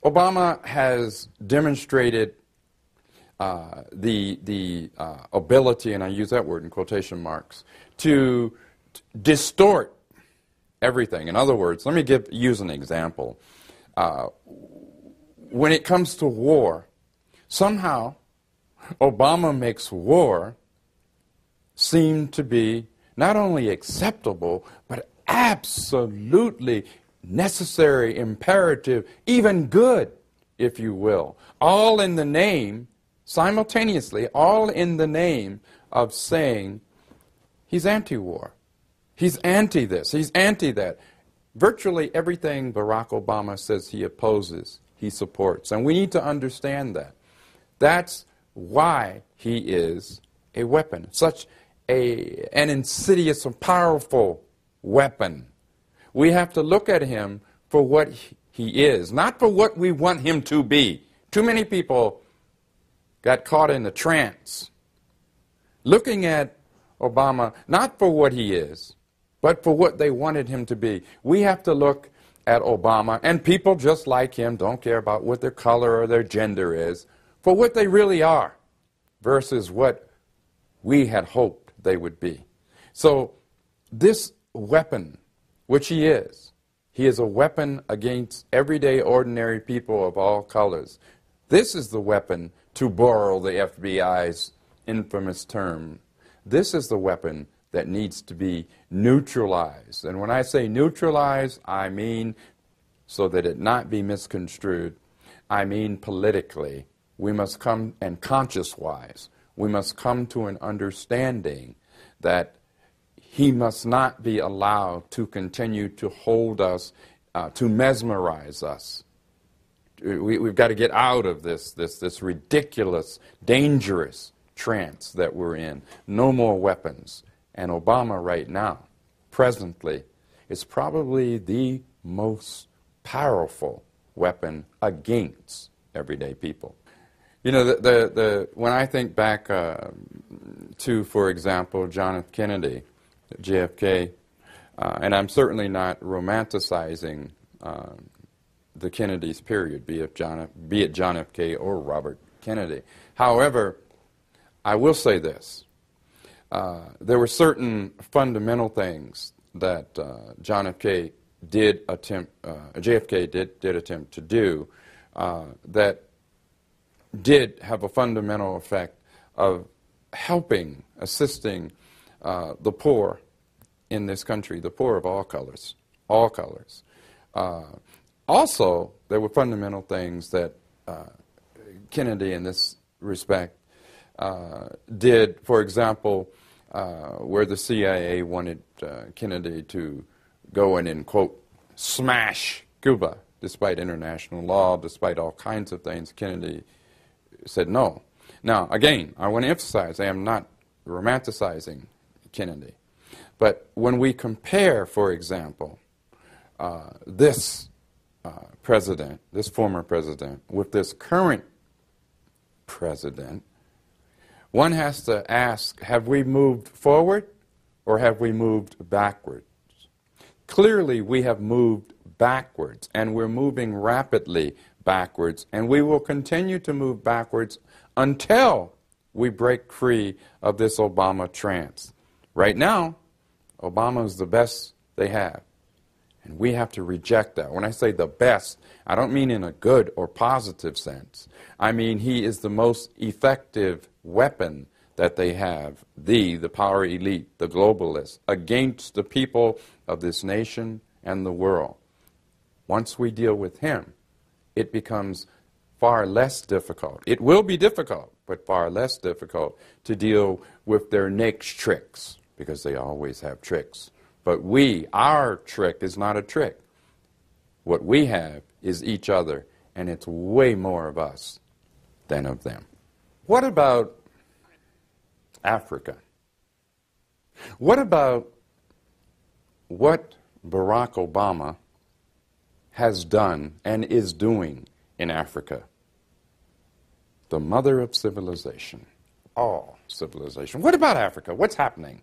Obama has demonstrated the ability, and I use that word in quotation marks, to distort everything. In other words, let me use an example. When it comes to war, somehow Obama makes war seem to be not only acceptable, but absolutely necessary, imperative, even good, if you will. All in the name, simultaneously, all in the name of saying he's anti-war. He's anti-this, he's anti-that. Virtually everything Barack Obama says he opposes, he supports. And we need to understand that. That's why he is a weapon, such an insidious and powerful weapon. We have to look at him for what he is, not for what we want him to be. Too many people got caught in the trance, looking at Obama not for what he is, but for what they wanted him to be. We have to look at Obama, and people just like him don't care about what their color or their gender is, for what they really are versus what we had hoped they would be. So this weapon, which he is a weapon against everyday ordinary people of all colors. This is the weapon, to borrow the FBI's infamous term. This is the weapon that needs to be neutralized. And when I say neutralized, I mean, so that it not be misconstrued, I mean politically. We must come, and conscious-wise, we must come to an understanding that he must not be allowed to continue to hold us, to mesmerize us. We've got to get out of this ridiculous, dangerous trance that we're in. No more weapons. And Obama right now, presently, is probably the most powerful weapon against everyday people. You know, when I think back to, for example, John F. Kennedy, JFK, and I'm certainly not romanticizing the Kennedy's period, be it John F. K. or Robert Kennedy. However, I will say this. There were certain fundamental things that JFK did attempt to do that did have a fundamental effect of helping, assisting the poor in this country, the poor of all colors, all colors. Also, there were fundamental things that Kennedy, in this respect, did. For example, where the CIA wanted Kennedy to go in and, quote, smash Cuba, despite international law, despite all kinds of things, Kennedy said no. Now, again, I want to emphasize, I am not romanticizing Kennedy. But when we compare, for example, this president, this former president, with this current president, one has to ask, have we moved forward or have we moved backwards? Clearly, we have moved backwards, and we're moving rapidly backwards, and we will continue to move backwards until we break free of this Obama trance. Right now, Obama is the best they have, and we have to reject that. When I say the best, I don't mean in a good or positive sense. I mean he is the most effective weapon that they have, the power elite, the globalists, against the people of this nation and the world. Once we deal with him, it becomes far less difficult. It will be difficult, but far less difficult to deal with their next tricks, because they always have tricks. But our trick is not a trick. What we have is each other, and it's way more of us than of them. What about Africa? What about what Barack Obama has done and is doing in Africa? The mother of civilization, all civilization. What about Africa? What's happening?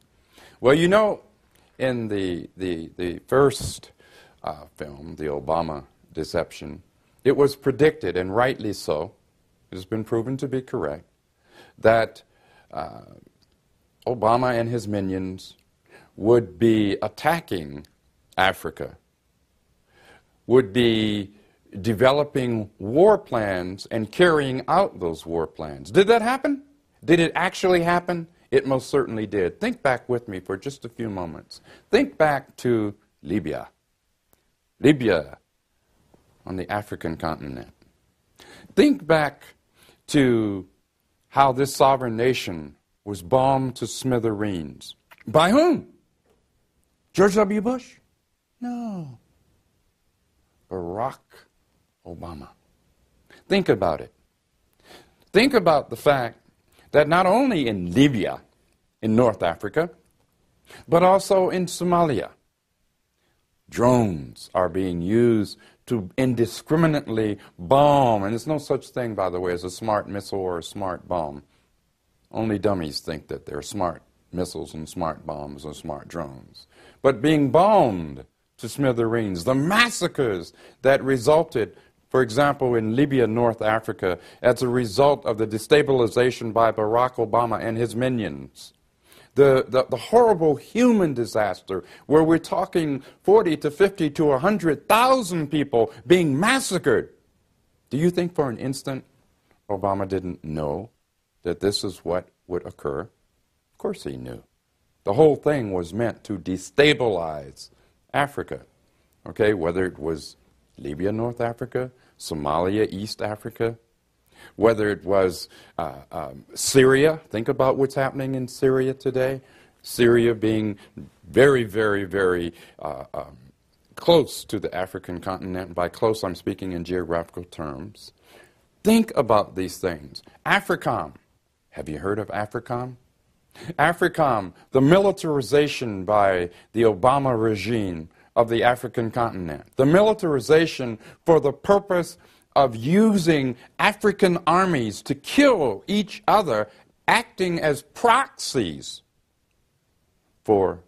Well, you know, in the first film, The Obama Deception, it was predicted, and rightly so, it has been proven to be correct, that Obama and his minions would be attacking Africa, would be developing war plans and carrying out those war plans. Did that happen? Did it actually happen? It most certainly did. Think back with me for just a few moments. Think back to Libya. Libya on the African continent. Think back to how this sovereign nation was bombed to smithereens. By whom? George W. Bush? No. Barack Obama. Think about it. Think about the fact that not only in Libya, in North Africa, but also in Somalia, drones are being used to indiscriminately bomb. And there's no such thing, by the way, as a smart missile or a smart bomb. Only dummies think that there are smart missiles and smart bombs and smart drones. But being bombed to smithereens, the massacres that resulted, for example, in Libya, North Africa, as a result of the destabilization by Barack Obama and his minions. The horrible human disaster where we're talking 40 to 50 to 100,000 people being massacred. Do you think for an instant Obama didn't know that this is what would occur? Of course he knew. The whole thing was meant to destabilize Africa, okay, whether it was Libya, North Africa, Somalia, East Africa, whether it was Syria. Think about what's happening in Syria today. Syria being very, very, very close to the African continent. By close, I'm speaking in geographical terms. Think about these things. AFRICOM. Have you heard of AFRICOM? AFRICOM, the militarization by the Obama regime of the African continent. The militarization for the purpose of using African armies to kill each other, acting as proxies for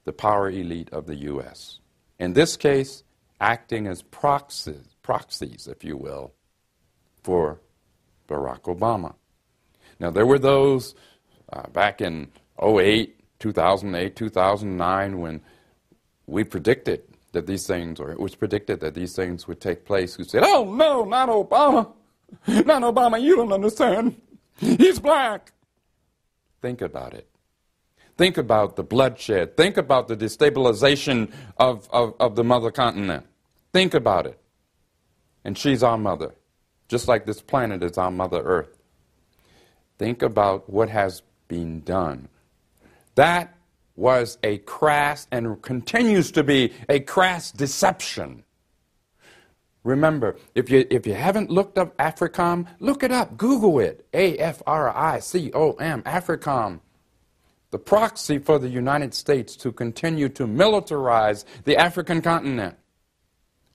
the power elite of the U.S. In this case, acting as proxies, if you will, for Barack Obama. Now, there were those back in 2008, 2009, when we predicted that these things, or it was predicted that these things would take place, who said, oh, no, not Obama. Not Obama, you don't understand. He's black. Think about it. Think about the bloodshed. Think about the destabilization of the mother continent. Think about it. And she's our mother, just like this planet is our Mother Earth. Think about what has been done. That was a crass and continues to be a crass deception. Remember, if you haven't looked up AFRICOM, look it up. Google it. AFRICOM, AFRICOM. The proxy for the United States to continue to militarize the African continent.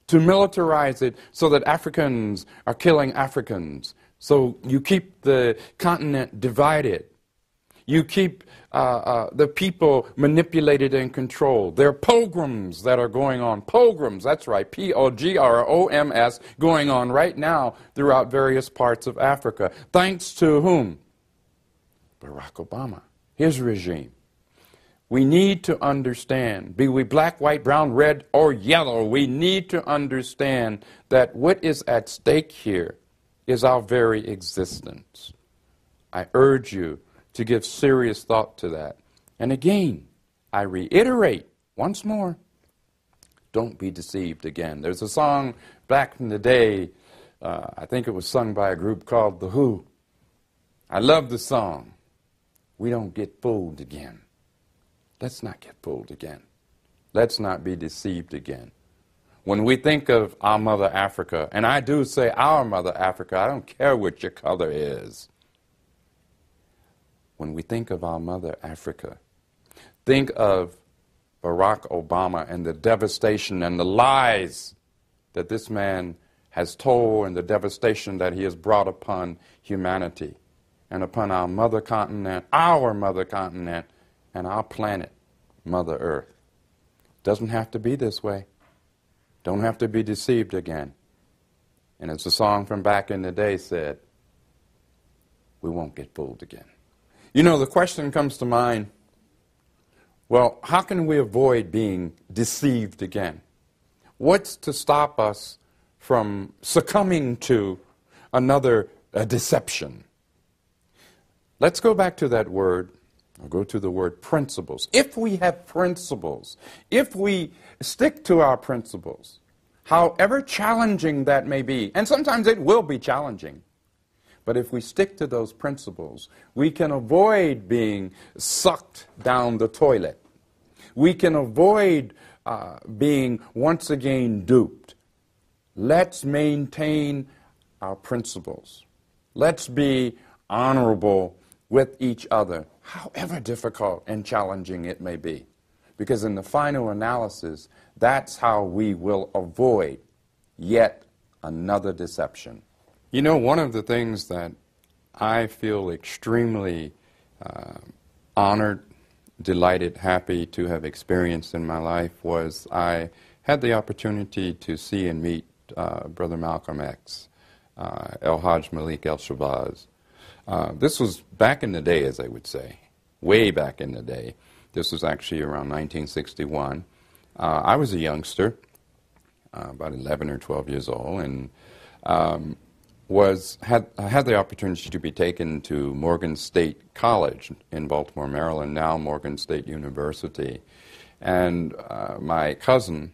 To militarize it so that Africans are killing Africans. So you keep the continent divided. You keep the people manipulated and controlled. There are pogroms that are going on. Pogroms, that's right, P-O-G-R-O-M-S, going on right now throughout various parts of Africa. Thanks to whom? Barack Obama, his regime. We need to understand, be we black, white, brown, red, or yellow, we need to understand that what is at stake here is our very existence. I urge you to give serious thought to that. And again, I reiterate once more, don't be deceived again. There's a song back in the day, I think it was sung by a group called The Who. I love the song. We don't get fooled again. Let's not get fooled again. Let's not be deceived again. When we think of our Mother Africa, and I do say our Mother Africa, I don't care what your color is. When we think of our Mother Africa, think of Barack Obama and the devastation and the lies that this man has told and the devastation that he has brought upon humanity and upon our mother continent, and our planet, Mother Earth. Doesn't have to be this way. Don't have to be deceived again. And as the song from back in the day said, we won't get fooled again. You know, the question comes to mind, well, how can we avoid being deceived again? What's to stop us from succumbing to another deception? Let's go back to that word. I'll go to the word principles. If we have principles, if we stick to our principles, however challenging that may be, and sometimes it will be challenging, but if we stick to those principles, we can avoid being sucked down the toilet. We can avoid being once again duped. Let's maintain our principles. Let's be honorable with each other, however difficult and challenging it may be. Because in the final analysis, that's how we will avoid yet another deception. You know, one of the things that I feel extremely honored, delighted, happy to have experienced in my life was I had the opportunity to see and meet Brother Malcolm X, El Hajj Malik El-Shabazz. This was back in the day, as I would say, way back in the day. This was actually around 1961. I was a youngster, about 11 or 12 years old, and had the opportunity to be taken to Morgan State College in Baltimore, Maryland, now Morgan State University. And my cousin,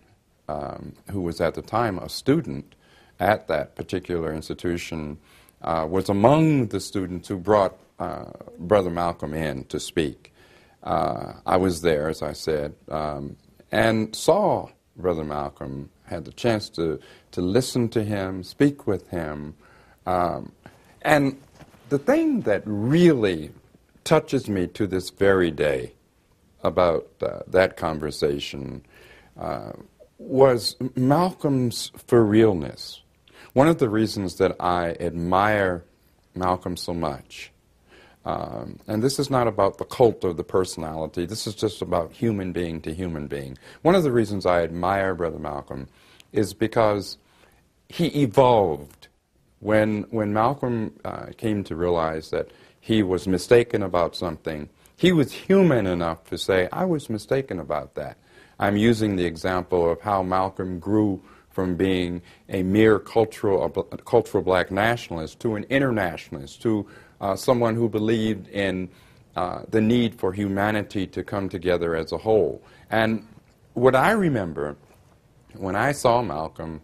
who was at the time a student at that particular institution, was among the students who brought Brother Malcolm in to speak. I was there, as I said, and saw Brother Malcolm, had the chance to listen to him, speak with him. And the thing that really touches me to this very day about that conversation was Malcolm's for realness. One of the reasons that I admire Malcolm so much, and this is not about the cult of the personality, this is just about human being to human being. One of the reasons I admire Brother Malcolm is because he evolved. When Malcolm came to realize that he was mistaken about something, he was human enough to say, I was mistaken about that. I'm using the example of how Malcolm grew from being a mere cultural black nationalist to an internationalist, to someone who believed in the need for humanity to come together as a whole. And what I remember when I saw Malcolm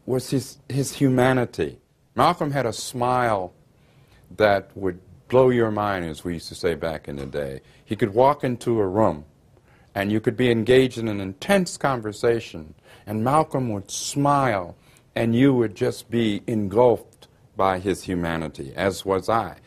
was his humanity. Malcolm had a smile that would blow your mind, as we used to say back in the day. He could walk into a room, and you could be engaged in an intense conversation, and Malcolm would smile, and you would just be engulfed by his humanity, as was I.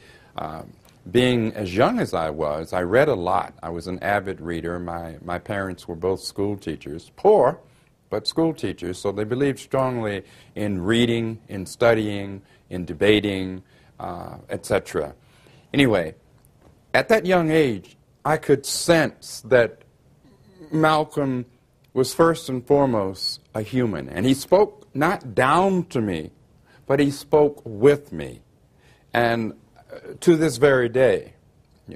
Being as young as I was, I read a lot. I was an avid reader. My parents were both school teachers, poor, but school teachers, so they believed strongly in reading, in studying, in debating, etc. Anyway, at that young age, I could sense that Malcolm was first and foremost a human, and he spoke not down to me, but he spoke with me. And to this very day,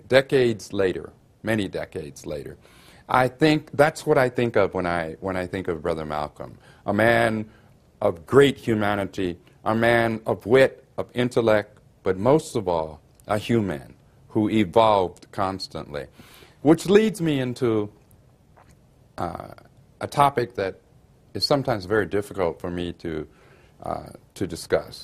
decades later, many decades later, I think that's what I think of when I think of Brother Malcolm, a man of great humanity, a man of wit, of intellect, but most of all, a human who evolved constantly. Which leads me into a topic that is sometimes very difficult for me to discuss.